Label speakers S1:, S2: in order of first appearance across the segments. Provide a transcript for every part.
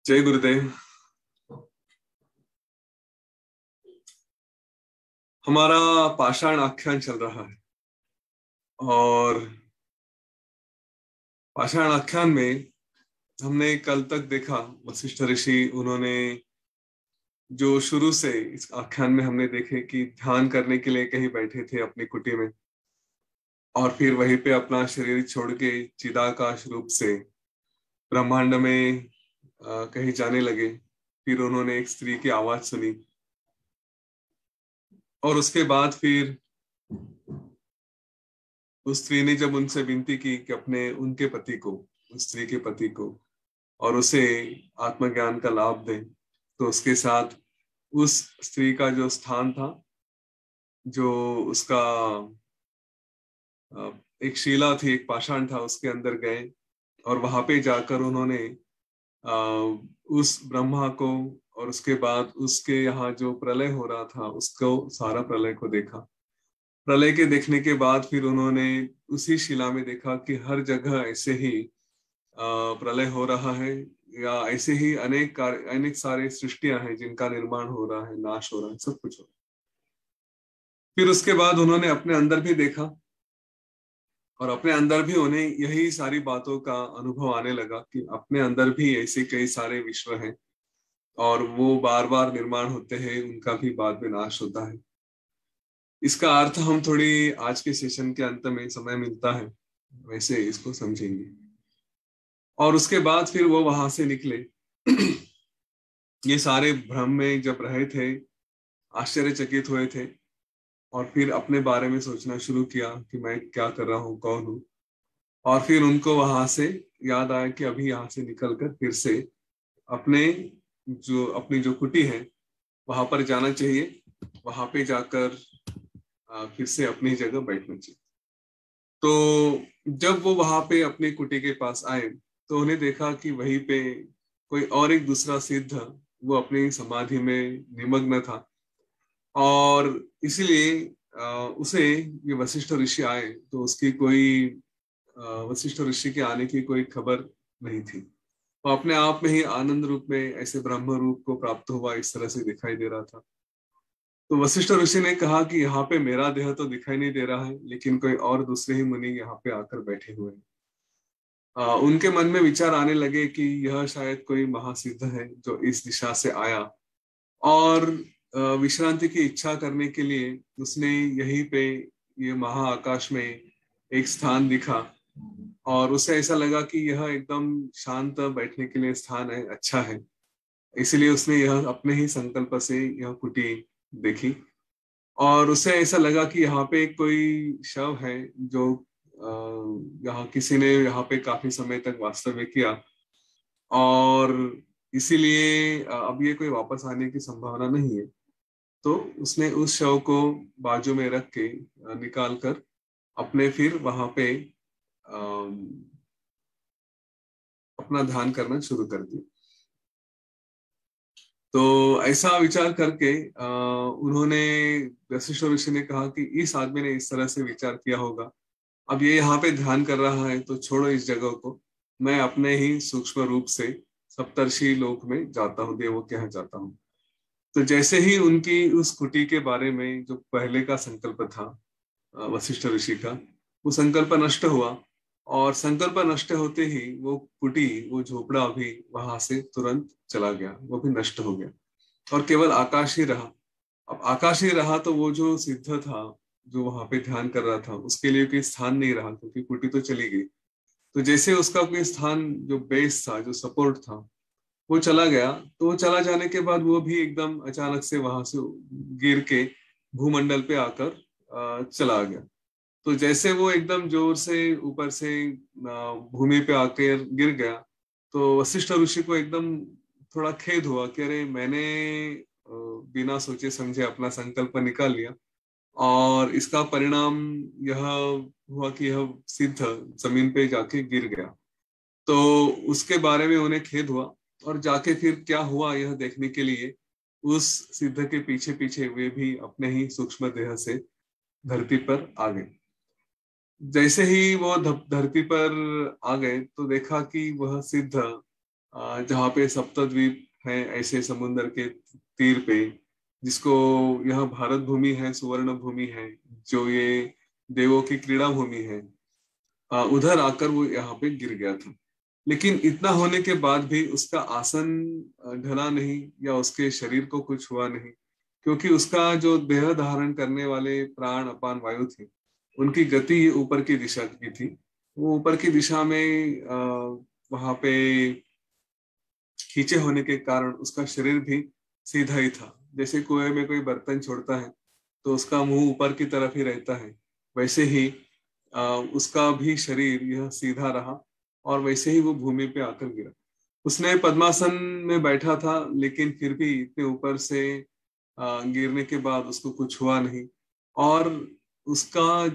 S1: जय गुरुदेव। हमारा पाषाण आख्यान चल रहा है और पाषाण आख्यान में हमने कल तक देखा वशिष्ठ ऋषि उन्होंने जो शुरू से इस आख्यान में हमने देखे कि ध्यान करने के लिए कहीं बैठे थे अपनी कुटी में और फिर वहीं पे अपना शरीर छोड़ के चिदाकाश रूप से ब्रह्मांड में कहीं जाने लगे। फिर उन्होंने एक स्त्री की आवाज सुनी और उसके बाद फिर उस स्त्री ने जब उनसे विनती की कि अपने उनके पति को, उस स्त्री के पति को और उसे आत्मज्ञान का लाभ दें, तो उसके साथ उस स्त्री का जो स्थान था, जो उसका एक शिला थी, एक पाषाण था, उसके अंदर गए और वहां पे जाकर उन्होंने उस ब्रह्मा को और उसके बाद उसके यहाँ जो प्रलय हो रहा था उसको, सारा प्रलय को देखा। प्रलय के देखने के बाद फिर उन्होंने उसी शिला में देखा कि हर जगह ऐसे ही प्रलय हो रहा है या ऐसे ही अनेक सारे सृष्टियां हैं जिनका निर्माण हो रहा है, नाश हो रहा है, सब कुछ हो रहा है। फिर उसके बाद उन्होंने अपने अंदर भी देखा और अपने अंदर भी उन्हें यही सारी बातों का अनुभव आने लगा कि अपने अंदर भी ऐसे कई सारे विश्व हैं और वो बार बार निर्माण होते हैं, उनका भी बाद में नाश होता है। इसका अर्थ हम थोड़ी आज के सेशन के अंत में समय मिलता है वैसे इसको समझेंगे। और उसके बाद फिर वो वहां से निकले। ये सारे भ्रम में जब रहे थे, आश्चर्यचकित हुए थे और फिर अपने बारे में सोचना शुरू किया कि मैं क्या कर रहा हूँ, कौन हूँ। और फिर उनको वहां से याद आया कि अभी यहाँ से निकलकर फिर से अपने अपनी जो कुटी है वहां पर जाना चाहिए, वहां पे जाकर फिर से अपनी जगह बैठना चाहिए। तो जब वो वहां पे अपनी कुटी के पास आए तो उन्हें देखा कि वहीं पे कोई और एक दूसरा सिद्ध वो अपनी समाधि में निमग्न था और इसीलिए उसे ये वशिष्ठ ऋषि आए तो उसकी कोई वशिष्ठ ऋषि के आने की कोई खबर नहीं थी। वो अपने आप में ही आनंद रूप में ऐसे ब्रह्म रूप को प्राप्त हुआ, इस तरह से दिखाई दे रहा था। तो वशिष्ठ ऋषि ने कहा कि यहाँ पे मेरा देह तो दिखाई नहीं दे रहा है, लेकिन कोई और दूसरे ही मुनि यहाँ पे आकर बैठे हुए हैं। उनके मन में विचार आने लगे कि यह शायद कोई महासिद्ध है जो इस दिशा से आया और विश्रांति की इच्छा करने के लिए उसने यहीं पे ये महाआकाश में एक स्थान दिखा और उसे ऐसा लगा कि यह एकदम शांत बैठने के लिए स्थान है, अच्छा है। इसलिए उसने यह अपने ही संकल्प से यह कुटी देखी और उसे ऐसा लगा कि यहाँ पे कोई शव है जो यहाँ किसी ने यहाँ पे काफी समय तक वास्तव्य किया और इसीलिए अब ये कोई वापस आने की संभावना नहीं है। तो उसने उस शव को बाजू में रख के निकाल कर अपने फिर वहां पे अपना ध्यान करना शुरू कर दिया। तो ऐसा विचार करके उन्होंने, वशिष्ठ ऋषि ने कहा कि इस आदमी ने इस तरह से विचार किया होगा, अब ये यहाँ पे ध्यान कर रहा है तो छोड़ो इस जगह को, मैं अपने ही सूक्ष्म रूप से सप्तर्षि लोक में जाता हूँ, देवों के यहाँ जाता हूँ। तो जैसे ही उनकी उस कुटी के बारे में जो पहले का संकल्प था वशिष्ठ ऋषि का, वो संकल्प नष्ट हुआ और संकल्प नष्ट होते ही वो कुटी, वो झोपड़ा भी वहां से तुरंत चला गया, वो भी नष्ट हो गया और केवल आकाश ही रहा। अब आकाश ही रहा तो वो जो सिद्ध था जो वहां पे ध्यान कर रहा था उसके लिए कोई स्थान नहीं रहा, क्योंकि कुटी तो चली गई। तो जैसे उसका कोई स्थान, जो बेस था, जो सपोर्ट था, वो चला गया। तो वो चला जाने के बाद वो भी एकदम अचानक से वहां से गिर के भूमंडल पे आकर चला गया। तो जैसे वो एकदम जोर से ऊपर से भूमि पे आकर गिर गया तो वशिष्ठ ऋषि को एकदम थोड़ा खेद हुआ कि अरे मैंने बिना सोचे समझे अपना संकल्प निकाल लिया और इसका परिणाम यह हुआ कि यह सिद्ध जमीन पे जाके गिर गया। तो उसके बारे में उन्हें खेद हुआ और जाके फिर क्या हुआ यह देखने के लिए उस सिद्ध के पीछे पीछे वे भी अपने ही सूक्ष्म देह से धरती पर आ गए। जैसे ही वो धरती पर आ गए तो देखा कि वह सिद्ध जहाँ पे सप्तद्वीप है ऐसे समुन्द्र के तीर पे, जिसको यह भारत भूमि है, सुवर्ण भूमि है, जो ये देवों की क्रीड़ा भूमि है, उधर आकर वो यहाँ पे गिर गया था। लेकिन इतना होने के बाद भी उसका आसन ढला नहीं या उसके शरीर को कुछ हुआ नहीं, क्योंकि उसका जो देह धारण करने वाले प्राण अपान वायु थे, उनकी गति ऊपर की दिशा की थी। वो ऊपर की दिशा में वहां पे खींचे होने के कारण उसका शरीर भी सीधा ही था। जैसे कुएं में कोई बर्तन छोड़ता है तो उसका मुंह ऊपर की तरफ ही रहता है, वैसे ही उसका भी शरीर यह सीधा रहा और वैसे ही वो भूमि पे आकर गिरा। उसने पद्मासन में बैठा था, लेकिन फिर भी इतने ऊपर से गिरने के बाद उसको कुछ हुआ नहीं। और उसका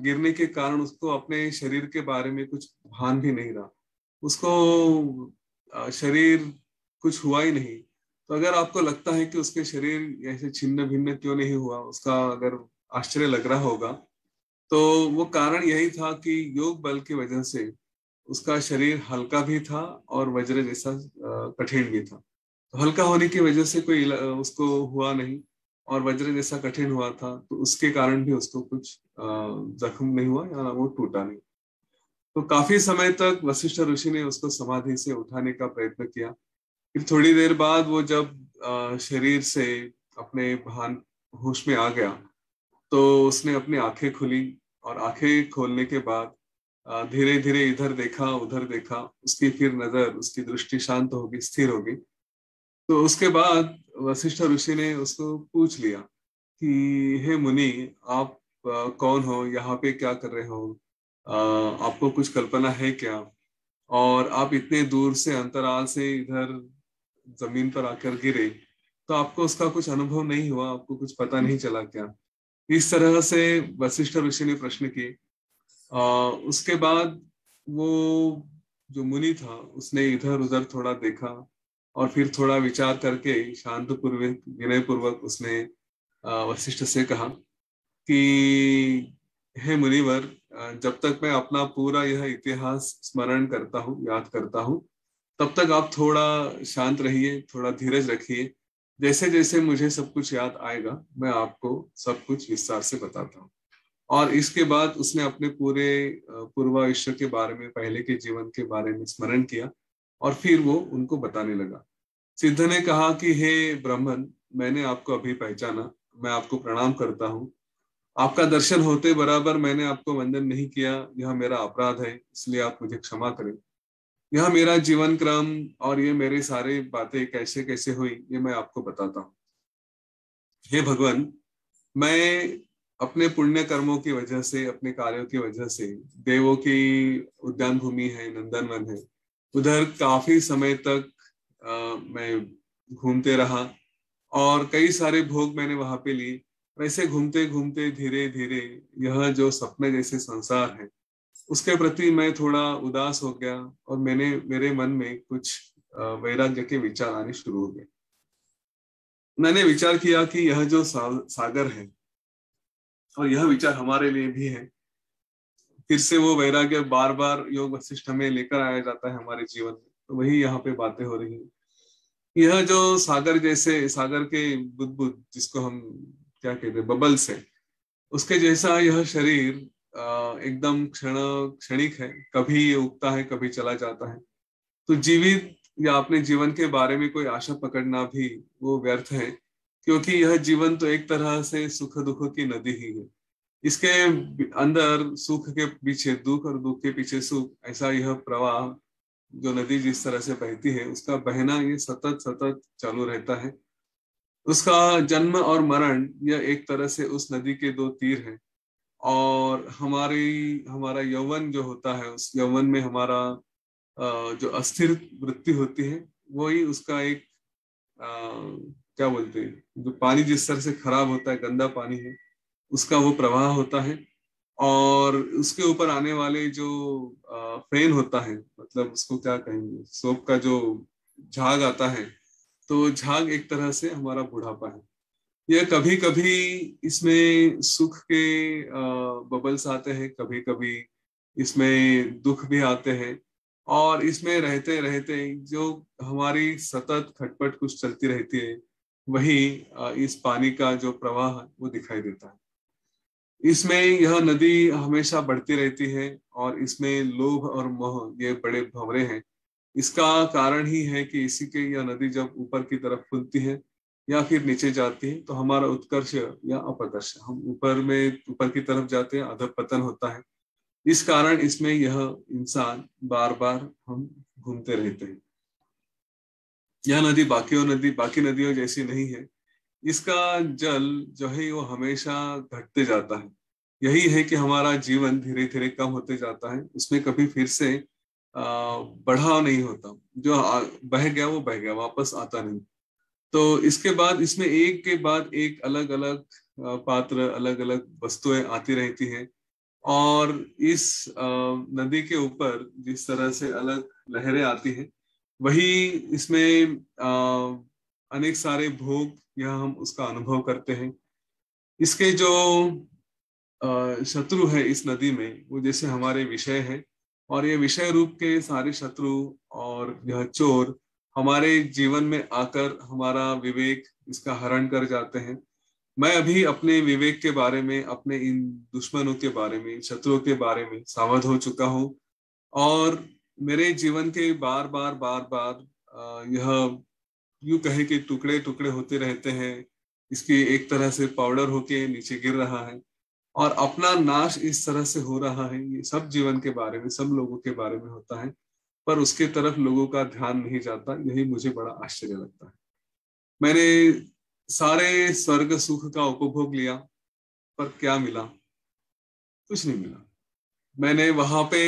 S1: गिरने के कारण उसको अपने शरीर के बारे में कुछ भान भी नहीं रहा। उसको शरीर कुछ हुआ ही नहीं। तो अगर आपको लगता है कि उसके शरीर ऐसे छिन्न भिन्न क्यों नहीं हुआ, उसका अगर आश्चर्य लग रहा होगा, तो वो कारण यही था कि योग बल की वजह से उसका शरीर हल्का भी था और वज्र जैसा कठिन भी था। तो हल्का होने की वजह से कोई उसको हुआ नहीं, और वज्र जैसा कठिन हुआ था तो उसके कारण भी उसको कुछ जख्म नहीं हुआ या वो टूटा नहीं। तो काफी समय तक वशिष्ठ ऋषि ने उसको समाधि से उठाने का प्रयत्न किया। फिर थोड़ी देर बाद वो जब शरीर से अपने भान होश में आ गया, तो उसने अपनी आंखें खुली, और आंखें खोलने के बाद धीरे धीरे इधर देखा उधर देखा। उसकी फिर नजर, उसकी दृष्टि शांत होगी, स्थिर होगी। तो उसके बाद वशिष्ठ ऋषि ने उसको पूछ लिया कि हे मुनि, आप कौन हो, यहाँ पे क्या कर रहे हो, आपको कुछ कल्पना है क्या, और आप इतने दूर से अंतराल से इधर जमीन पर आकर गिरे, तो आपको उसका कुछ अनुभव नहीं हुआ, आपको कुछ पता नहीं चला क्या? इस तरह से वशिष्ठ ऋषि ने प्रश्न किए। उसके बाद वो जो मुनि था उसने इधर उधर थोड़ा देखा, और फिर थोड़ा विचार करके शांत पूर्वक विनय पूर्वक उसने वशिष्ठ से कहा कि हे मुनिवर, जब तक मैं अपना पूरा यह इतिहास स्मरण करता हूँ, याद करता हूँ, तब तक आप थोड़ा शांत रहिए, थोड़ा धीरज रखिए। जैसे जैसे मुझे सब कुछ याद आएगा, मैं आपको सब कुछ विस्तार से बताता हूँ। और इसके बाद उसने अपने पूरे पूर्वायुष्य के बारे में, पहले के जीवन के बारे में स्मरण किया, और फिर वो उनको बताने लगा। सिद्ध ने कहा कि हे ब्राह्मण, मैंने आपको अभी पहचाना, मैं आपको प्रणाम करता हूँ। आपका दर्शन होते बराबर मैंने आपको वंदन नहीं किया, यह मेरा अपराध है, इसलिए आप मुझे क्षमा करें। यह मेरा जीवन क्रम और ये मेरे सारे बातें कैसे कैसे हुई, ये मैं आपको बताता हूँ। हे भगवान, मैं अपने पुण्य कर्मों की वजह से, अपने कार्यों की वजह से, देवों की उद्यान भूमि है, नंदनवन है, उधर काफी समय तक मैं घूमते रहा, और कई सारे भोग मैंने वहां पे लिए। वैसे घूमते घूमते धीरे धीरे यह जो सपने जैसे संसार है, उसके प्रति मैं थोड़ा उदास हो गया, और मेरे मन में कुछ वैराग्य के विचार आने शुरू हो गए। मैंने विचार किया कि यह जो सागर है, और यह विचार हमारे लिए भी है। फिर से वो वैराग्य बार बार योग वशिष्ठ में लेकर आया जाता है हमारे जीवन में, तो वही यहाँ पे बातें हो रही है। यह जो सागर जैसे, सागर के बुदबुद जिसको हम क्या कहते हैं, बबल्स है, उसके जैसा यह शरीर एकदम क्षणिक है। कभी ये उगता है, कभी चला जाता है। तो जीवित या अपने जीवन के बारे में कोई आशा पकड़ना भी वो व्यर्थ है, क्योंकि यह जीवन तो एक तरह से सुख दुख की नदी ही है। इसके अंदर सुख के पीछे दुख और दुख के पीछे सुख, ऐसा यह प्रवाह जो नदी जिस तरह से बहती है, उसका बहना ये सतत सतत चालू रहता है। उसका जन्म और मरण, यह एक तरह से उस नदी के दो तीर हैं। और हमारा यौवन जो होता है, उस यौवन में हमारा जो अस्थिर वृत्ति होती है, वही उसका एक क्या बोलते हैं, जो पानी जिस तरह से खराब होता है, गंदा पानी है, उसका वो प्रवाह होता है। और उसके ऊपर आने वाले जो फेन होता है, मतलब उसको क्या कहेंगे, सोप का जो झाग आता है, तो झाग एक तरह से हमारा बुढ़ापा है। यह कभी कभी इसमें सुख के बबल्स आते हैं, कभी कभी इसमें दुख भी आते हैं। और इसमें रहते रहते जो हमारी सतत खटपट कुछ चलती रहती है, वही इस पानी का जो प्रवाह है वो दिखाई देता है। इसमें यह नदी हमेशा बढ़ती रहती है और इसमें लोभ और मोह ये बड़े भंवरे हैं। इसका कारण ही है कि इसी के यह नदी जब ऊपर की तरफ खुलती है या फिर नीचे जाती है तो हमारा उत्कर्ष या अपकर्ष, हम ऊपर की तरफ जाते हैं, अधपतन होता है। इस कारण इसमें यह इंसान बार बार हम घूमते रहते हैं। यह नदी बाकी नदियों जैसी नहीं है। इसका जल जो है वो हमेशा घटते जाता है। यही है कि हमारा जीवन धीरे धीरे कम होते जाता है, उसमें कभी फिर से बढ़ाव नहीं होता। जो बह गया वो बह गया, वापस आता नहीं। तो इसके बाद इसमें एक के बाद एक अलग अलग पात्र, अलग अलग वस्तुएं आती रहती हैं। और इस नदी के ऊपर जिस तरह से अलग लहरें आती हैं, वही इसमें अनेक सारे भोग यह हम उसका अनुभव करते हैं। इसके जो शत्रु है इस नदी में, वो जैसे हमारे विषय है, और ये विषय रूप के सारे शत्रु और यह चोर हमारे जीवन में आकर हमारा विवेक इसका हरण कर जाते हैं। मैं अभी अपने विवेक के बारे में, अपने इन दुश्मनों के बारे में, शत्रुओं के बारे में सावध हो चुका हूँ। और मेरे जीवन के बार बार यह यूं कहे कि टुकड़े टुकड़े होते रहते हैं। इसकी एक तरह से पाउडर होके नीचे गिर रहा है और अपना नाश इस तरह से हो रहा है। ये सब जीवन के बारे में, सब लोगों के बारे में होता है, पर उसके तरफ लोगों का ध्यान नहीं जाता। यही मुझे बड़ा आश्चर्य लगता है। मैंने सारे स्वर्ग सुख का उपभोग लिया, पर क्या मिला? कुछ नहीं मिला। मैंने वहां पे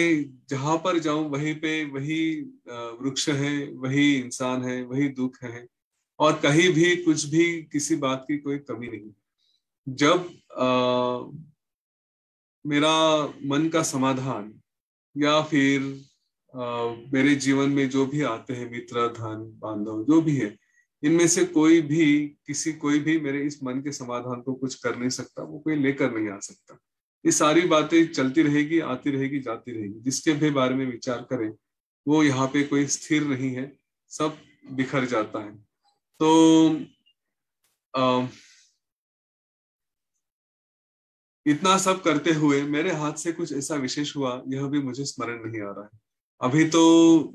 S1: जहां पर जाऊं वहीं पे वही वृक्ष है, वही इंसान है, वही दुख है, और कहीं भी कुछ भी किसी बात की कोई कमी नहीं। जब मेरा मन का समाधान या फिर मेरे जीवन में जो भी आते हैं, मित्र, धन, बांधव, जो भी है, इनमें से कोई भी मेरे इस मन के समाधान को कुछ कर नहीं सकता, वो कोई लेकर नहीं आ सकता। ये सारी बातें चलती रहेगी, आती रहेगी, जाती रहेगी। जिसके भी बारे में विचार करें, वो यहाँ पे कोई स्थिर नहीं है, सब बिखर जाता है। तो अ, इतना सब करते हुए मेरे हाथ से कुछ ऐसा विशेष हुआ, यह भी मुझे स्मरण नहीं आ रहा है। अभी तो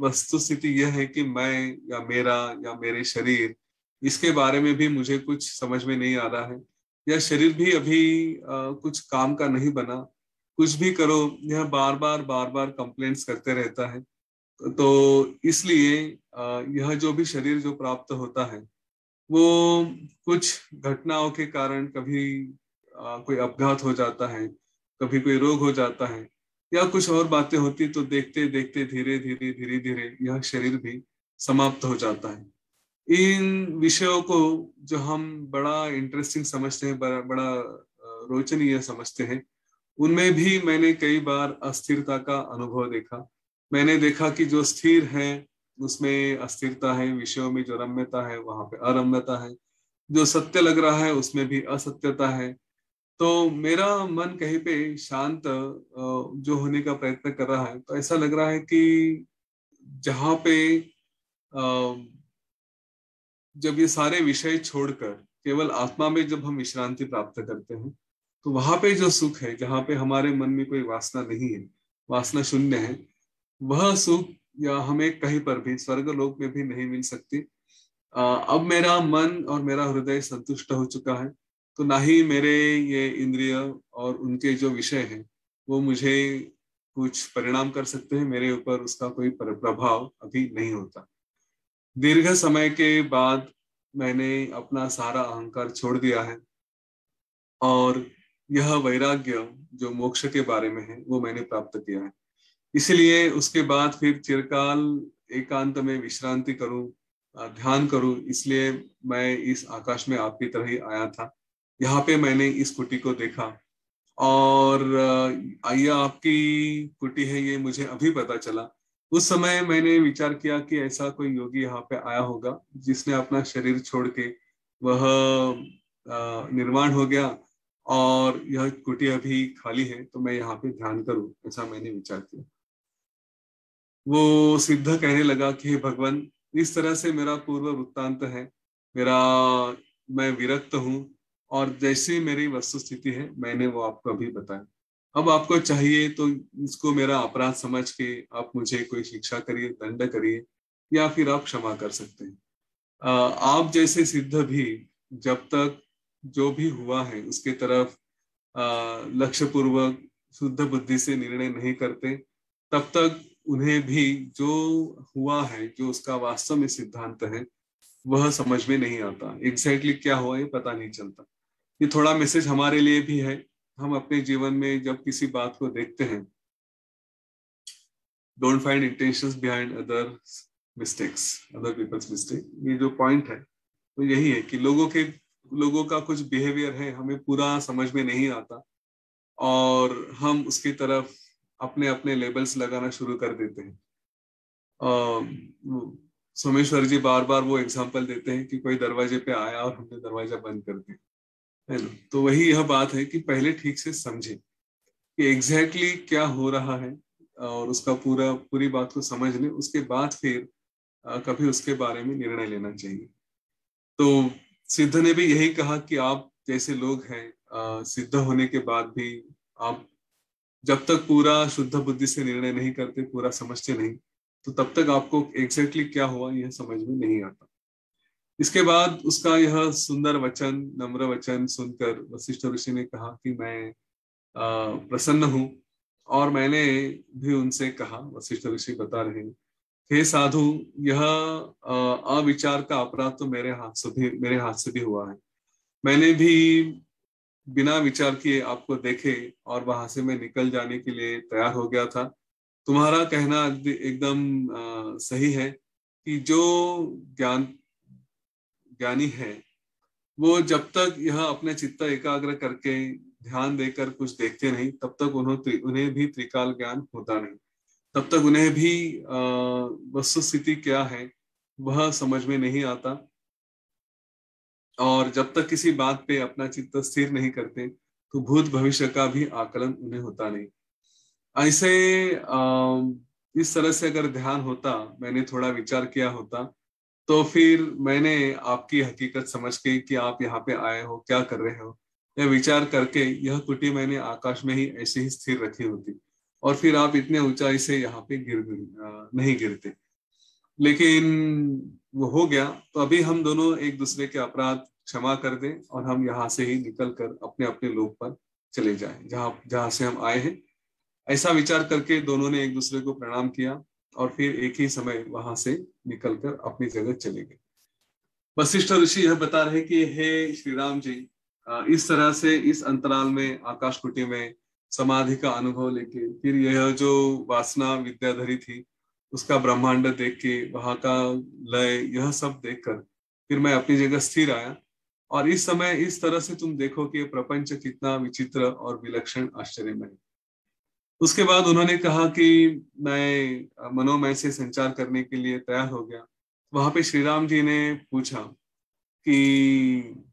S1: वस्तु स्थिति यह है कि मैं या मेरा या मेरे शरीर, इसके बारे में भी मुझे कुछ समझ में नहीं आ रहा है। यह शरीर भी अभी कुछ काम का नहीं बना। कुछ भी करो, यह बार बार कंप्लेंट्स करते रहता है। तो इसलिए यह जो भी शरीर जो प्राप्त होता है, वो कुछ घटनाओं के कारण कभी कोई अपघात हो जाता है, कभी कोई रोग हो जाता है, या कुछ और बातें होती, तो देखते देखते धीरे धीरे यह शरीर भी समाप्त हो जाता है। इन विषयों को जो हम बड़ा इंटरेस्टिंग समझते हैं, बड़ा रोचनीय समझते हैं, उनमें भी मैंने कई बार अस्थिरता का अनुभव देखा। मैंने देखा कि जो स्थिर है उसमें अस्थिरता है, विषयों में जो रम्यता है वहां पे अरम्यता है, जो सत्य लग रहा है उसमें भी असत्यता है। तो मेरा मन कहीं पे शांत जो होने का प्रयत्न कर रहा है, तो ऐसा लग रहा है कि जहाँ पे जब ये सारे विषय छोड़कर केवल आत्मा में जब हम विश्रांति प्राप्त करते हैं, तो वहां पे जो सुख है, जहाँ पे हमारे मन में कोई वासना नहीं है, वासना शून्य है, वह सुख या हमें कहीं पर भी स्वर्ग लोक में भी नहीं मिल सकती। अब मेरा मन और मेरा हृदय संतुष्ट हो चुका है। तो ना ही मेरे ये इंद्रिय और उनके जो विषय हैं वो मुझे कुछ परिणाम कर सकते हैं, मेरे ऊपर उसका कोई प्रभाव अभी नहीं होता। दीर्घ समय के बाद मैंने अपना सारा अहंकार छोड़ दिया है, और यह वैराग्य जो मोक्ष के बारे में है वो मैंने प्राप्त किया है। इसलिए उसके बाद फिर चिरकाल एकांत में विश्रांति करूं, ध्यान करूं, इसलिए मैं इस आकाश में आपकी तरह ही आया था। यहाँ पे मैंने इस कुटी को देखा, और ये आपकी कुटी है ये मुझे अभी पता चला। उस समय मैंने विचार किया कि ऐसा कोई योगी यहाँ पे आया होगा जिसने अपना शरीर छोड़ के वह निर्माण हो गया, और यह कुटी अभी खाली है, तो मैं यहाँ पे ध्यान करूं, ऐसा मैंने विचार किया। वो सिद्ध कहने लगा कि हे भगवान, इस तरह से मेरा पूर्व वृत्तांत है, मेरा मैं विरक्त हूँ, और जैसी मेरी वस्तु स्थिति है मैंने वो आपको अभी बताया। अब आपको चाहिए तो इसको मेरा अपराध समझ के आप मुझे कोई शिक्षा करिए, दंड करिए, या फिर आप क्षमा कर सकते हैं। आप जैसे सिद्ध भी जब तक जो भी हुआ है उसके तरफ लक्ष्य पूर्वक शुद्ध बुद्धि से निर्णय नहीं करते, तब तक उन्हें भी जो हुआ है, जो उसका वास्तव में सिद्धांत है, वह समझ में नहीं आता। एग्जैक्टली क्या हुआ ये पता नहीं चलता। ये थोड़ा मैसेज हमारे लिए भी है। हम अपने जीवन में जब किसी बात को देखते हैं, don't find intentions behind other mistakes, other people's mistake. ये जो पॉइंट है तो यही है कि लोगों का कुछ बिहेवियर है, हमें पूरा समझ में नहीं आता, और हम उसकी तरफ अपने अपने लेबल्स लगाना शुरू कर देते हैं। सोमेश्वर जी बार बार वो एग्जांपल देते हैं कि कोई दरवाजे पे आया और हमने दरवाजा बंद कर दिया, है ना। तो वही यह बात है कि पहले ठीक से समझे कि एग्जैक्टली क्या हो रहा है, और उसका पूरी बात को समझ लें, उसके बाद फिर कभी उसके बारे में निर्णय लेना चाहिए। तो सिद्ध ने भी यही कहा कि आप जैसे लोग हैं, सिद्ध होने के बाद भी आप जब तक पूरा शुद्ध बुद्धि से निर्णय नहीं करते, पूरा समझते नहीं, तो तब तक आपको एग्जैक्टली क्या हुआ यह समझ में नहीं आता। इसके बाद उसका यह सुंदर वचन, नम्र वचन सुनकर वशिष्ठ ऋषि ने कहा कि मैं प्रसन्न हूँ, और मैंने भी उनसे कहा, वशिष्ठ ऋषि बता रहे हैं, हे साधु, यह अविचार का अपराध तो मेरे हाथ से भी हुआ है। मैंने भी बिना विचार किए आपको देखे और वहां से मैं निकल जाने के लिए तैयार हो गया था। तुम्हारा कहना एकदम सही है कि जो ज्ञान ज्ञानी है, वो जब तक यह अपने चित्त एकाग्र करके ध्यान देकर कुछ देखते नहीं, तब तक उन्हें भी त्रिकाल ज्ञान होता नहीं। तब तक उन्हें भी वस्तु स्थिति क्या है वह समझ में नहीं आता, और जब तक किसी बात पे अपना चित्त स्थिर नहीं करते, तो भूत भविष्य का भी आकलन उन्हें होता नहीं। ऐसे इस तरह से अगर ध्यान होता, मैंने थोड़ा विचार किया होता, तो फिर मैंने आपकी हकीकत समझ के कि आप यहाँ पे आए हो, क्या कर रहे हो, यह विचार करके यह कुटी मैंने आकाश में ही ऐसे ही स्थिर रखी होती, और फिर आप इतने ऊंचाई से यहाँ पे नहीं गिरते। लेकिन वो हो गया, तो अभी हम दोनों एक दूसरे के अपराध क्षमा कर दें, और हम यहाँ से ही निकल कर अपने अपने लोक पर चले जाएं, जहाँ जहाँ से हम आए हैं। ऐसा विचार करके दोनों ने एक दूसरे को प्रणाम किया, और फिर एक ही समय वहां से निकलकर अपनी जगह चले गए। वशिष्ठ ऋषि यह बता रहे कि हे श्री राम जी, इस तरह से इस अंतराल में आकाश कुटी में समाधि का अनुभव लेके, फिर यह जो वासना विद्याधरी थी उसका ब्रह्मांड देख के, वहां का लय, यह सब देखकर फिर मैं अपनी जगह स्थिर आया। और इस समय इस तरह से तुम देखो कि प्रपंच कितना विचित्र और विलक्षण आश्चर्यमय है। उसके बाद उन्होंने कहा कि मैं मनोमय से संचार करने के लिए तैयार हो गया। वहां पे श्री राम जी ने पूछा कि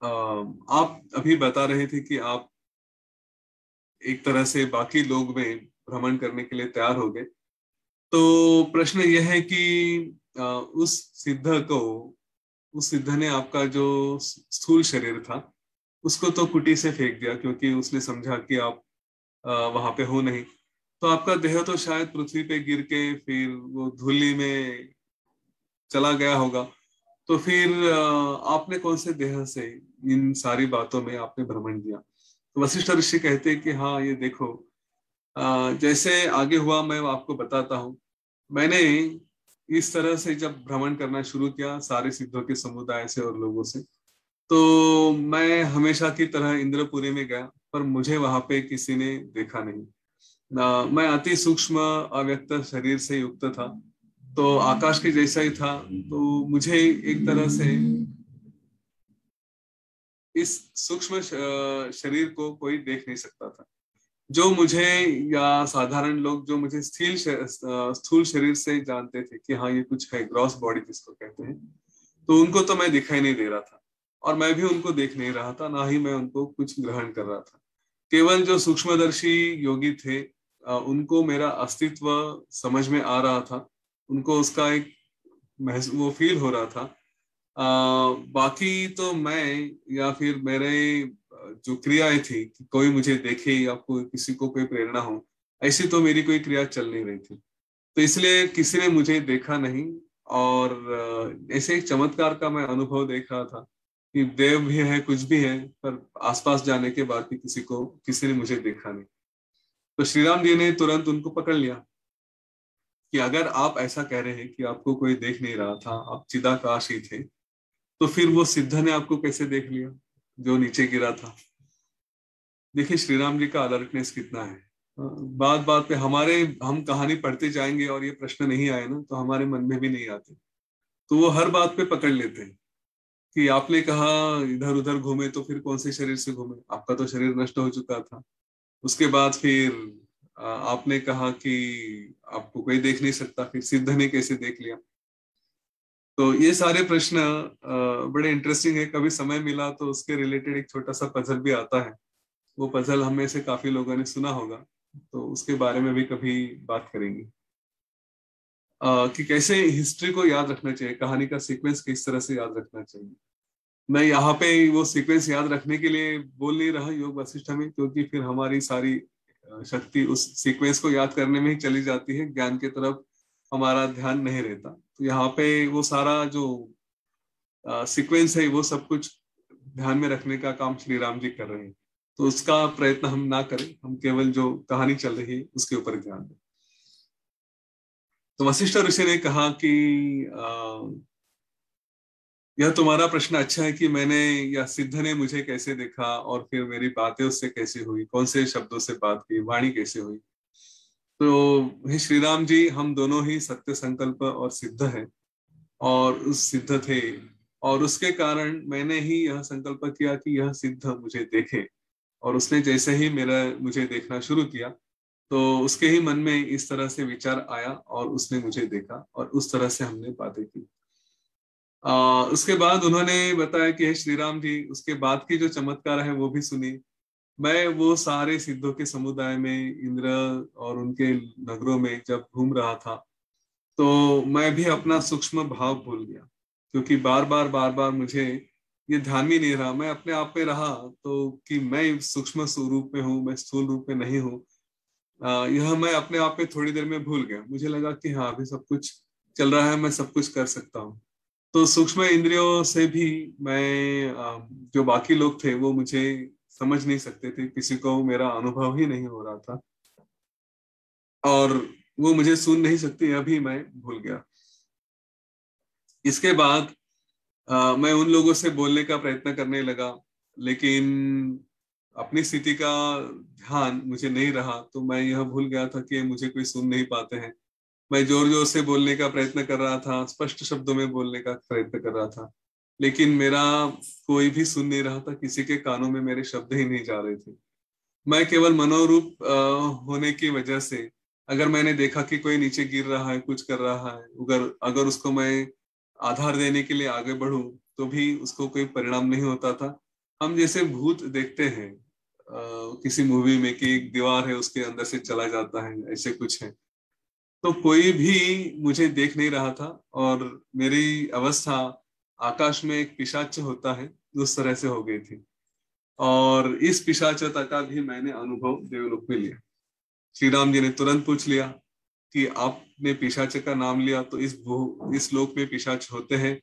S1: आप अभी बता रहे थे कि आप एक तरह से बाकी लोग में भ्रमण करने के लिए तैयार हो गए, तो प्रश्न यह है कि उस उस सिद्ध ने आपका जो स्थूल शरीर था उसको तो कुटी से फेंक दिया, क्योंकि उसने समझा कि आप वहां पे हो नहीं। तो आपका देह तो शायद पृथ्वी पे गिर के फिर वो धूली में चला गया होगा। तो फिर आपने कौन से देह से इन सारी बातों में आपने भ्रमण किया? तो वशिष्ठ ऋषि कहते हैं कि हाँ, ये देखो, जैसे आगे हुआ मैं आपको बताता हूँ। मैंने इस तरह से जब भ्रमण करना शुरू किया सारे सिद्धों के समुदाय से और लोगों से, तो मैं हमेशा की तरह इंद्रपुरी में गया, पर मुझे वहां पे किसी ने देखा नहीं। मैं अति सूक्ष्म अव्यक्त शरीर से युक्त था, तो आकाश के जैसा ही था। तो मुझे एक तरह से इस सूक्ष्म शरीर को कोई देख नहीं सकता था। जो मुझे, या साधारण लोग जो मुझे स्थूल शरीर से जानते थे कि हाँ ये कुछ है, ग्रॉस बॉडी जिसको कहते हैं, तो उनको तो मैं दिखाई नहीं दे रहा था, और मैं भी उनको देख नहीं रहा था, ना ही मैं उनको कुछ ग्रहण कर रहा था। केवल जो सूक्ष्मदर्शी योगी थे उनको मेरा अस्तित्व समझ में आ रहा था, उनको उसका एक वो फील हो रहा था। बाकी तो मैं या फिर मेरे जो क्रियाएं थी कि कोई मुझे देखे या कोई किसी को कोई प्रेरणा हो, ऐसी तो मेरी कोई क्रिया चल नहीं रही थी। तो इसलिए किसी ने मुझे देखा नहीं। और ऐसे एक चमत्कार का मैं अनुभव देख रहा था कि देव भी है, कुछ भी है, पर आसपास जाने के बाद भी किसी ने मुझे देखा नहीं। तो श्री राम जी ने तुरंत उनको पकड़ लिया कि अगर आप ऐसा कह रहे हैं कि आपको कोई देख नहीं रहा था, आप चिदाकाश ही थे, तो फिर वो सिद्ध ने आपको कैसे देख लिया जो नीचे गिरा था। देखिए श्री राम जी का अलर्टनेस कितना है। बात बात पे हम कहानी पढ़ते जाएंगे और ये प्रश्न नहीं आए ना तो हमारे मन में भी नहीं आते। तो वो हर बात पे पकड़ लेते हैं कि आपने कहा इधर उधर घूमे, तो फिर कौन से शरीर से घूमे, आपका तो शरीर नष्ट हो चुका था। उसके बाद फिर आपने कहा कि आपको कोई देख नहीं सकता, फिर सिद्ध ने कैसे देख लिया। तो ये सारे प्रश्न बड़े इंटरेस्टिंग है। कभी समय मिला तो उसके रिलेटेड एक छोटा सा पजल भी आता है। वो पजल हम में से काफी लोगों ने सुना होगा, तो उसके बारे में भी कभी बात करेंगे। कि कैसे हिस्ट्री को याद रखना चाहिए, कहानी का सीक्वेंस किस तरह से याद रखना चाहिए। मैं यहाँ पे वो सीक्वेंस याद रखने के लिए बोल नहीं रहा योग वशिष्ठ में, क्योंकि फिर हमारी सारी शक्ति उस सीक्वेंस को याद करने में ही चली जाती है, ज्ञान की तरफ हमारा ध्यान नहीं रहता। तो यहाँ पे वो सारा जो सीक्वेंस है वो सब कुछ ध्यान में रखने का काम श्री राम जी कर रहे हैं। तो उसका प्रयत्न हम ना करें, हम केवल जो कहानी चल रही है उसके ऊपर ध्यान दें। तो वशिष्ठ ऋषि ने कहा कि यह तुम्हारा प्रश्न अच्छा है कि मैंने या सिद्ध ने मुझे कैसे देखा और फिर मेरी बातें उससे कैसे हुई, कौन से शब्दों से बात की, वाणी कैसे हुई। तो हे श्री राम जी, हम दोनों ही सत्य संकल्प और सिद्ध है, और उस सिद्ध थे, और उसके कारण मैंने ही यह संकल्प किया कि यह सिद्ध मुझे देखे। और उसने जैसे ही मेरा मुझे देखना शुरू किया, तो उसके ही मन में इस तरह से विचार आया और उसने मुझे देखा, और उस तरह से हमने बातें की। उसके बाद उन्होंने बताया कि हे श्री राम जी, उसके बाद की जो चमत्कार है वो भी सुनी। मैं वो सारे सिद्धों के समुदाय में, इंद्र और उनके नगरों में जब घूम रहा था, तो मैं भी अपना सूक्ष्म भाव भूल गया, क्योंकि बार बार मुझे ये ध्यान भी नहीं रहा, मैं अपने आप में रहा, तो कि मैं सूक्ष्म स्वरूप में हूँ, मैं स्थूल रूप में नहीं हूँ। यह मैं अपने आप में थोड़ी देर में भूल गया। मुझे लगा कि हाँ, अभी सब कुछ चल रहा है, मैं सब कुछ कर सकता हूँ। तो सूक्ष्म इंद्रियों से भी मैं जो बाकी लोग थे वो मुझे समझ नहीं सकते थे, किसी को मेरा अनुभव ही नहीं हो रहा था, और वो मुझे सुन नहीं सकते, यह भी मैं भूल गया। इसके बाद मैं उन लोगों से बोलने का प्रयत्न करने लगा, लेकिन अपनी स्थिति का ध्यान मुझे नहीं रहा, तो मैं यह भूल गया था कि मुझे कोई सुन नहीं पाते हैं। मैं जोर जोर से बोलने का प्रयत्न कर रहा था, स्पष्ट शब्दों में बोलने का प्रयत्न कर रहा था, लेकिन मेरा कोई भी सुन नहीं रहा था, किसी के कानों में मेरे शब्द ही नहीं जा रहे थे। मैं केवल मनोरूप होने की वजह से, अगर मैंने देखा कि कोई नीचे गिर रहा है, कुछ कर रहा है, अगर अगर उसको मैं आधार देने के लिए आगे बढ़ूं, तो भी उसको कोई परिणाम नहीं होता था। हम जैसे भूत देखते हैं किसी मूवी में कि एक दीवार है, उसके अंदर से चला जाता है, ऐसे कुछ है। तो कोई भी मुझे देख नहीं रहा था, और मेरी अवस्था आकाश में एक पिशाच होता है उस तरह से हो गई थी। और इस पिशाचता का भी मैंने अनुभव देवलोक में लिया। श्री राम जी ने तुरंत पूछ लिया कि आपने पिशाच का नाम लिया, तो इस लोक में पिशाच होते हैं?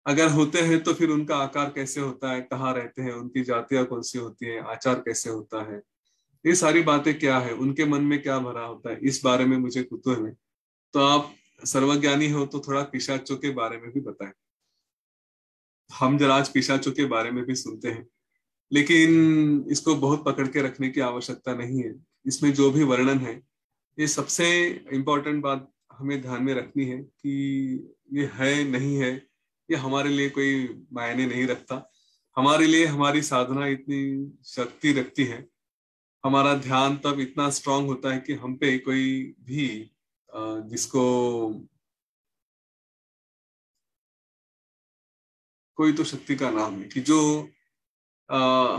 S1: अगर होते हैं तो फिर उनका आकार कैसे होता है, कहाँ रहते हैं, उनकी जातियां कौन सी होती है, आचार कैसे होता है, ये सारी बातें क्या है, उनके मन में क्या भरा होता है, इस बारे में मुझे कुतूहल है। तो आप सर्वज्ञानी हो तो थोड़ा पिशाचों के बारे में भी बताएं। हम जरा आज पिशाचों के बारे में भी सुनते हैं, लेकिन इसको बहुत पकड़ के रखने की आवश्यकता नहीं है। इसमें जो भी वर्णन है, ये सबसे इम्पोर्टेंट बात हमें ध्यान में रखनी है कि ये है नहीं है, ये हमारे लिए कोई मायने नहीं रखता। हमारे लिए हमारी साधना इतनी शक्ति रखती है, हमारा ध्यान तब इतना स्ट्रांग होता है कि हम पे कोई भी जिसको कोई तो शक्ति का नाम है कि जो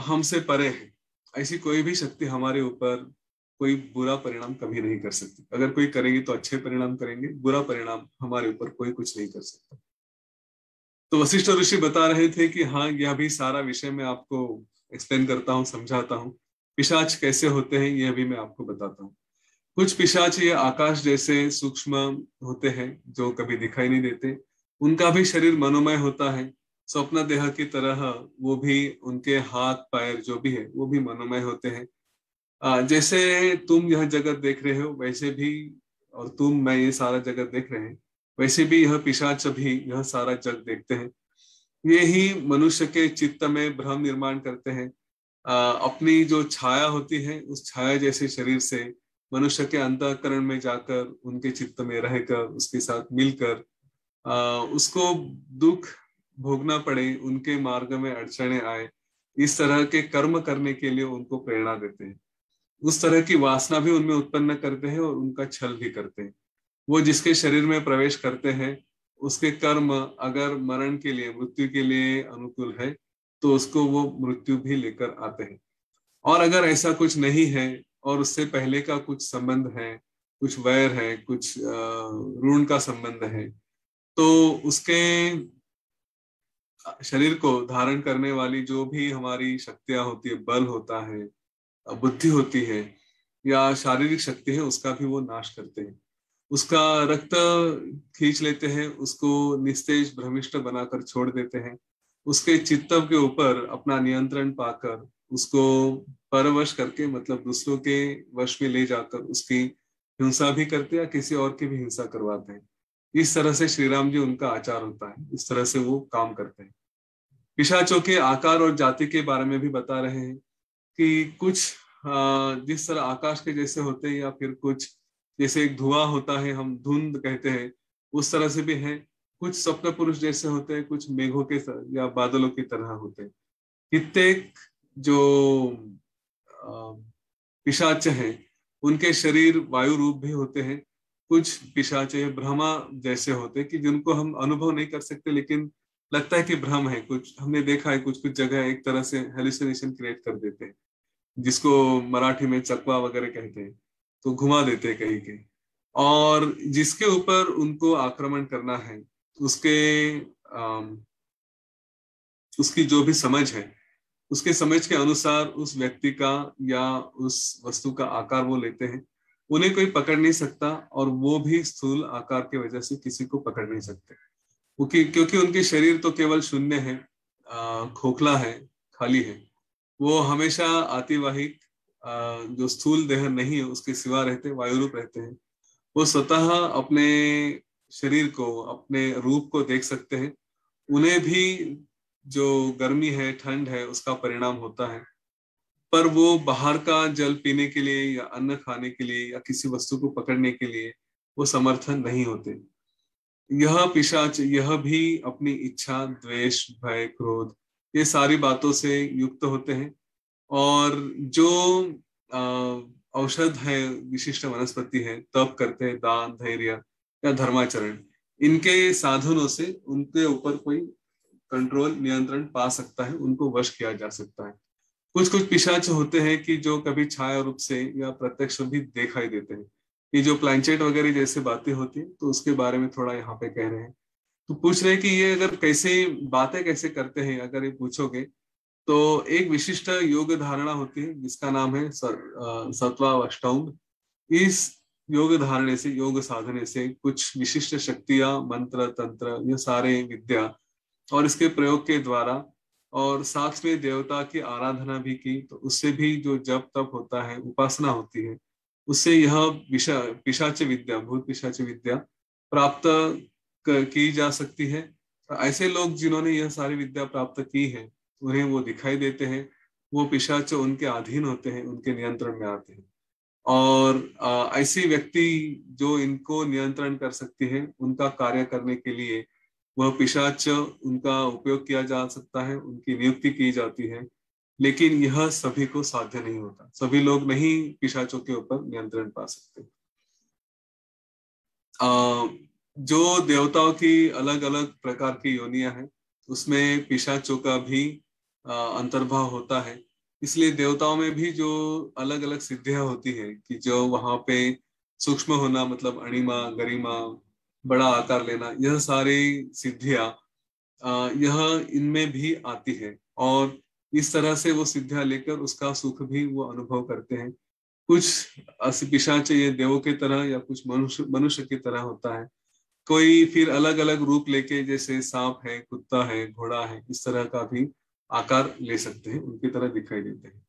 S1: हमसे परे है, ऐसी कोई भी शक्ति हमारे ऊपर कोई बुरा परिणाम कभी नहीं कर सकती। अगर कोई करेगी तो अच्छे परिणाम करेंगे, बुरा परिणाम हमारे ऊपर कोई कुछ नहीं कर सकता। तो वशिष्ठ ऋषि बता रहे थे कि हाँ, यह भी सारा विषय मैं आपको एक्सप्लेन करता हूँ, समझाता हूँ। पिशाच कैसे होते हैं यह भी मैं आपको बताता हूँ। कुछ पिशाच ये आकाश जैसे सूक्ष्म होते हैं जो कभी दिखाई नहीं देते। उनका भी शरीर मनोमय होता है, स्वप्न देह की तरह। वो भी, उनके हाथ पैर जो भी है वो भी मनोमय होते हैं। जैसे तुम यह जगत देख रहे हो वैसे भी, और तुम मैं ये सारा जगत देख रहे हैं, वैसे भी यह पिशाच भी यह सारा जग देखते हैं। ये ही मनुष्य के चित्त में भ्रम निर्माण करते हैं। अपनी जो छाया होती है उस छाया जैसे शरीर से मनुष्य के अंतःकरण में जाकर उनके चित्त में रहकर उसके साथ मिलकर उसको दुख भोगना पड़े, उनके मार्ग में अड़चने आए, इस तरह के कर्म करने के लिए उनको प्रेरणा देते हैं। उस तरह की वासना भी उनमें उत्पन्न करते हैं और उनका छल भी करते हैं। वो जिसके शरीर में प्रवेश करते हैं उसके कर्म अगर मरण के लिए, मृत्यु के लिए अनुकूल है तो उसको वो मृत्यु भी लेकर आते हैं। और अगर ऐसा कुछ नहीं है और उससे पहले का कुछ संबंध है, कुछ वैर है, कुछ ऋण का संबंध है, तो उसके शरीर को धारण करने वाली जो भी हमारी शक्तियां होती है, बल होता है, बुद्धि होती है या शारीरिक शक्ति है, उसका भी वो नाश करते हैं। उसका रक्त खींच लेते हैं, उसको निस्तेज भ्रमिष्ट बनाकर छोड़ देते हैं। उसके चित्त के ऊपर अपना नियंत्रण पाकर उसको परवश करके, मतलब दूसरों के वश में ले जाकर उसकी हिंसा भी करते हैं या किसी और की भी हिंसा करवाते हैं। इस तरह से श्री राम जी उनका आचार होता है, इस तरह से वो काम करते हैं। पिशाचों के आकार और जाति के बारे में भी बता रहे हैं कि कुछ जिस तरह आकाश के जैसे होते हैं, या फिर कुछ जैसे एक धुआं होता है, हम धुंध कहते हैं, उस तरह से भी है। कुछ स्वप्न पुरुष जैसे होते हैं, कुछ मेघों के या बादलों की तरह होते हैं। कितने जो पिशाच हैं उनके शरीर वायु रूप भी होते हैं। कुछ पिशाच ब्रह्मा जैसे होते हैं कि जिनको हम अनुभव नहीं कर सकते, लेकिन लगता है कि भ्रम है। कुछ हमने देखा है, कुछ कुछ जगह एक तरह से हेलुसिनेशन क्रिएट कर देते हैं, जिसको मराठी में चकवा वगैरह कहते हैं, तो घुमा देते हैं कहीं कहीं। और जिसके ऊपर उनको आक्रमण करना है उसके उसकी जो भी समझ है, उसके समझ के अनुसार उस व्यक्ति का या उस वस्तु का आकार वो लेते हैं। उन्हें कोई पकड़ नहीं सकता, और वो भी स्थूल आकार की वजह से किसी को पकड़ नहीं सकते, क्योंकि उनके शरीर तो केवल शून्य है, खोखला है, खाली है। वो हमेशा आतिवाहिक, जो स्थूल देह नहीं है उसके सिवा रहते, वायु रूप रहते हैं। वो स्वतः अपने शरीर को, अपने रूप को देख सकते हैं। उन्हें भी जो गर्मी है, ठंड है, उसका परिणाम होता है। पर वो बाहर का जल पीने के लिए या अन्न खाने के लिए या किसी वस्तु को पकड़ने के लिए वो समर्थन नहीं होते। यह पिशाच यह भी अपनी इच्छा, द्वेष, भय, क्रोध, ये सारी बातों से युक्त होते हैं। और जो औषध है, विशिष्ट वनस्पति है, तप करते हैं, दान, धैर्य या धर्माचरण, इनके साधनों से उनके ऊपर कोई कंट्रोल, नियंत्रण पा सकता है, उनको वश किया जा सकता है। कुछ कुछ पिशाच होते हैं कि जो कभी छाया रूप से या प्रत्यक्ष भी दिखाई देते हैं। ये जो प्लानचेट वगैरह जैसे बातें होती हैं, तो उसके बारे में थोड़ा यहाँ पे कह रहे हैं। तो पूछ रहे हैं कि ये अगर कैसे बातें कैसे करते हैं, अगर ये पूछोगे तो एक विशिष्ट योग धारणा होती है जिसका नाम है सत्वाष्टौम। इस योग धारणे से, योग साधने से कुछ विशिष्ट शक्तियां, मंत्र, तंत्र, ये सारे विद्या, और इसके प्रयोग के द्वारा, और साथ में देवता की आराधना भी की, तो उससे भी जो जप तप होता है, उपासना होती है, उससे यह पिशाच विद्या, भूत पिशाच विद्या प्राप्त की जा सकती है। ऐसे लोग जिन्होंने यह सारी विद्या प्राप्त की है, उन्हें वो दिखाई देते हैं, वो पिशाच उनके अधीन होते हैं, उनके नियंत्रण में आते हैं। और ऐसी व्यक्ति जो इनको नियंत्रण कर सकती है, उनका कार्य करने के लिए वह पिशाच, उनका उपयोग किया जा सकता है, उनकी नियुक्ति की जाती है। लेकिन यह सभी को साध्य नहीं होता, सभी लोग नहीं पिशाचों के ऊपर नियंत्रण पा सकते। जो देवताओं की अलग अलग प्रकार की योनियां हैं, उसमें पिशाचों का भी अंतर्भाव होता है। इसलिए देवताओं में भी जो अलग अलग सिद्धियां होती है कि जो वहां पे सूक्ष्म होना मतलब अणिमा, गरिमा, बड़ा आकार लेना, यह सारी सिद्धियां यह इनमें भी आती है। और इस तरह से वो सिद्धियां लेकर उसका सुख भी वो अनुभव करते हैं। कुछ पिशाच ये देवों की तरह या कुछ मनुष्य मनुष्य की तरह होता है। कोई फिर अलग अलग रूप लेके, जैसे सांप है, कुत्ता है, घोड़ा है, इस तरह का भी आकार ले सकते हैं, उनकी तरह दिखाई देते हैं।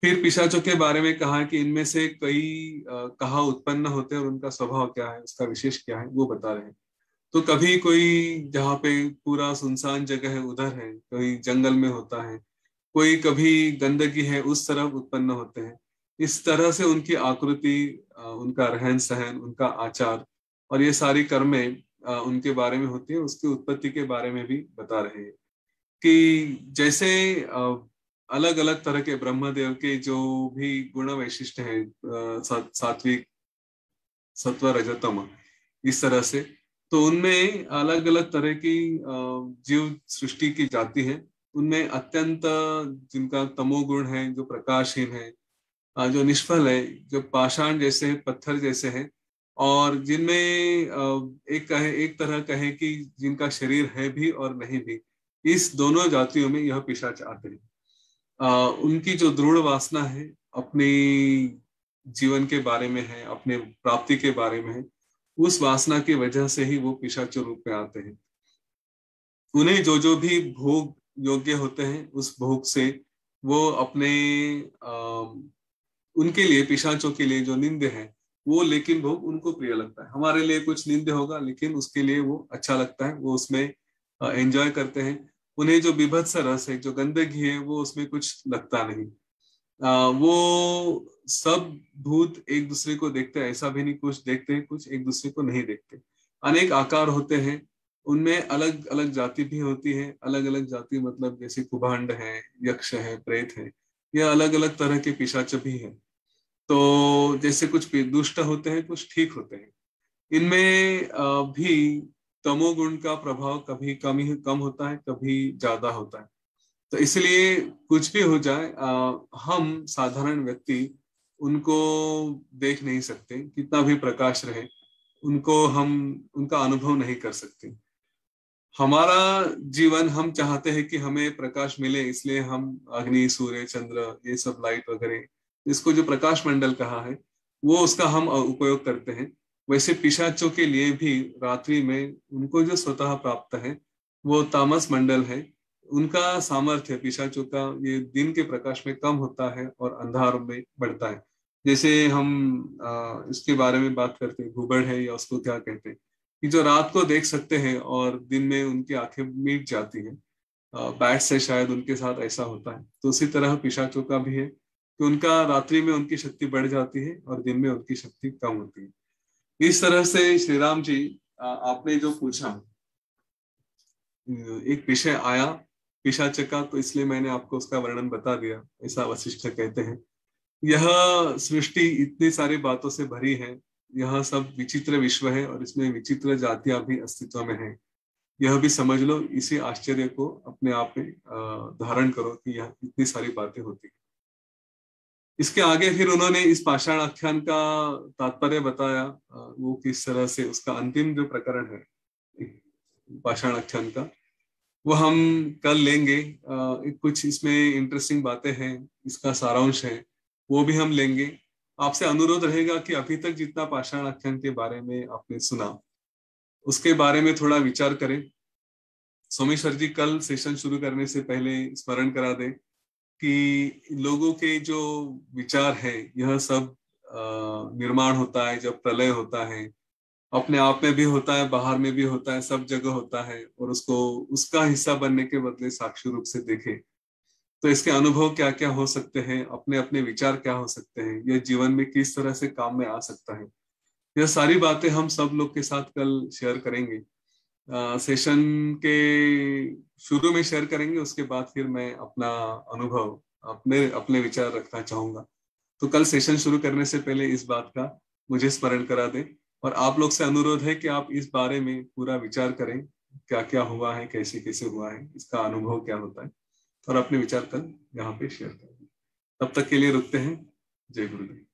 S1: फिर पिशाचों के बारे में कहा कि इनमें से कई कहाँ उत्पन्न होते हैं और उनका स्वभाव क्या है, उसका विशेष क्या है, वो बता रहे हैं। तो कभी कोई जहाँ पे पूरा सुनसान जगह है उधर है, कोई जंगल में होता है, कोई कभी गंदगी है उस तरफ उत्पन्न होते हैं। इस तरह से उनकी आकृति, उनका रहन सहन, उनका आचार और ये सारी कर्में उनके बारे में होती है। उसकी उत्पत्ति के बारे में भी बता रहे हैं कि जैसे अलग अलग तरह के ब्रह्मदेव के जो भी गुण वैशिष्ट हैं, सात्विक, सत्व, रजतम, इस तरह से, तो उनमें अलग अलग तरह की जीव सृष्टि की जाती है। उनमें अत्यंत जिनका तमोगुण है, जो प्रकाशहीन है, जो निष्फल है, जो पाषाण जैसे है, पत्थर जैसे है, और जिनमें एक तरह कहे कि जिनका शरीर है भी और नहीं भी, इस दोनों जातियों में यह पिशाच आते हैं। उनकी जो दृढ़ वासना है, अपने जीवन के बारे में है, अपने प्राप्ति के बारे में है, उस वासना की वजह से ही वो पिशाच रूप में आते हैं। उन्हें जो जो भी भोग योग्य होते हैं, उस भोग से वो अपने उनके लिए, पिशाचों के लिए जो निंदे है वो, लेकिन भोग उनको प्रिय लगता है। हमारे लिए कुछ निंदे होगा लेकिन उसके लिए वो अच्छा लगता है, वो उसमें एंजॉय करते हैं। उन्हें जो बीभत्स रस है, जो गंदगी है, वो उसमें कुछ लगता नहीं। वो सब भूत एक दूसरे को देखते हैं, ऐसा भी नहीं, कुछ देखते हैं, कुछ एक दूसरे को नहीं देखते। अनेक आकार होते हैं, उनमें अलग अलग जाति भी होती है। अलग अलग जाति मतलब जैसे कुभांड है, यक्ष है, प्रेत है, ये अलग अलग तरह के पिशाच भी है। तो जैसे कुछ दुष्ट होते हैं, कुछ ठीक होते हैं। इनमें भी तमोगुण का प्रभाव कभी कम होता है, कभी ज्यादा होता है। तो इसलिए कुछ भी हो जाए, हम साधारण व्यक्ति उनको देख नहीं सकते, कितना भी प्रकाश रहे उनको हम उनका अनुभव नहीं कर सकते। हमारा जीवन, हम चाहते हैं कि हमें प्रकाश मिले, इसलिए हम अग्नि, सूर्य, चंद्र, ये सब लाइट वगैरह, इसको जो प्रकाश मंडल कहा है, वो उसका हम उपयोग करते हैं। वैसे पिशाचों के लिए भी रात्रि में उनको जो स्वतः प्राप्त है वो तामस मंडल है। उनका सामर्थ्य पिशाचों का ये दिन के प्रकाश में कम होता है और अंधार में बढ़ता है। जैसे हम इसके बारे में बात करते हैं, घुबड़ है या उसको क्या कहते हैं, कि जो रात को देख सकते हैं और दिन में उनकी आंखें मीट जाती हैं। बैट से शायद उनके साथ ऐसा होता है। तो उसी तरह पिशाचों का भी है कि उनका रात्रि में उनकी शक्ति बढ़ जाती है और दिन में उनकी शक्ति कम होती है। इस तरह से श्री राम जी, आपने जो पूछा, एक विषय आया पिशाच का, तो इसलिए मैंने आपको उसका वर्णन बता दिया। ऐसा वशिष्ठ कहते हैं। यह सृष्टि इतनी सारी बातों से भरी है, यह सब विचित्र विश्व है और इसमें विचित्र जातियां भी अस्तित्व में है। यह भी समझ लो, इसी आश्चर्य को अपने आप में धारण करो कि यह इतनी सारी बातें होती हैं। इसके आगे फिर उन्होंने इस पाषाण आख्यान का तात्पर्य बताया, वो किस तरह से उसका अंतिम जो प्रकरण है पाषाण आख्यान का, वो हम कल लेंगे। कुछ इसमें इंटरेस्टिंग बातें हैं, इसका सारांश है, वो भी हम लेंगे। आपसे अनुरोध रहेगा कि अभी तक जितना पाषाण आख्यान के बारे में आपने सुना, उसके बारे में थोड़ा विचार करें। सोमेश्वर जी कल सेशन शुरू करने से पहले स्मरण करा दें कि लोगों के जो विचार है, यह सब निर्माण होता है जब प्रलय होता है। अपने आप में भी होता है, बाहर में भी होता है, सब जगह होता है। और उसको उसका हिस्सा बनने के बदले साक्षी रूप से देखे तो इसके अनुभव क्या क्या हो सकते हैं, अपने अपने विचार क्या हो सकते हैं, यह जीवन में किस तरह से काम में आ सकता है, यह सारी बातें हम सब लोग के साथ कल शेयर करेंगे। सेशन के शुरू में शेयर करेंगे, उसके बाद फिर मैं अपना अनुभव, अपने अपने विचार रखना चाहूंगा। तो कल सेशन शुरू करने से पहले इस बात का मुझे स्मरण करा दें। और आप लोग से अनुरोध है कि आप इस बारे में पूरा विचार करें, क्या क्या हुआ है, कैसे कैसे हुआ है, इसका अनुभव क्या होता है। और अपने विचार कल यहाँ पे शेयर करेंगे। तब तक के लिए रुकते हैं। जय गुरुदेव।